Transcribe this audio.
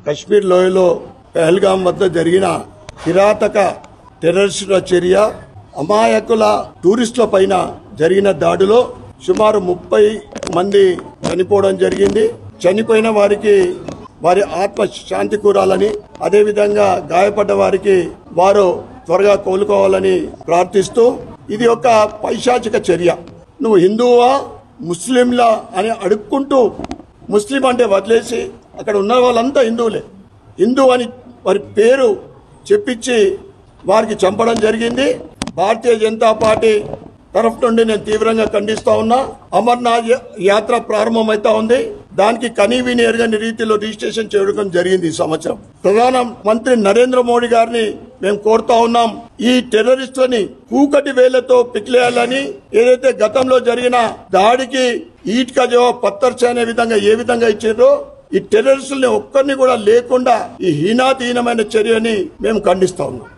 కశ్మీర్ లోయలో పహల్గాం వద్ద జరిగిన కిరాతక టెర్రరిస్టుల చర్య, అమాయకుల టూరిస్టుల పైన జరిగిన దాడిలో సుమారు 30 మంది చనిపోవడం జరిగింది. చనిపోయిన వారికి వారి ఆత్మ శాంతి కూరాలని, అదేవిధంగా గాయపడ్డ వారికి వారు త్వరగా కోలుకోవాలని ప్రార్థిస్తూ, ఇది ఒక పైశాచిక చర్య. నువ్వు హిందువా ముస్లింలా అని అడుక్కుంటూ, ముస్లిం అంటే వదిలేసి అక్కడ ఉన్న వాళ్ళంతా హిందువులే, హిందూ అని వారి పేరు చెప్పించి వారికి చంపడం జరిగింది. భారతీయ జనతా పార్టీ తరఫు నుండి నేను తీవ్రంగా ఖండిస్తా ఉన్నా. అమర్నాథ్ యాత్ర ప్రారంభమైతా ఉంది. దానికి కనీవిని ఎరగని రీతిలో రిజిస్ట్రేషన్ చేయడం జరిగింది. ఈ సంవత్సరం ప్రధాన మంత్రి నరేంద్ర మోడీ గారిని మేము కోరుతా ఉన్నాం, ఈ టెర్రరిస్టులని కూకటి వేళ్లతో పిక్లేయాలని. ఏదైతే గతంలో జరిగిన దాడికి ఈట్ కా జవాబ్ పత్తర్ చే అనే విధంగా ఏ విధంగా ఇచ్చారో, ఈ టెర్రరిస్టుల్ని ఒక్కరిని కూడా లేకుండా ఈ హీనాతీనమైన చర్యని మేము ఖండిస్తా ఉన్నాం.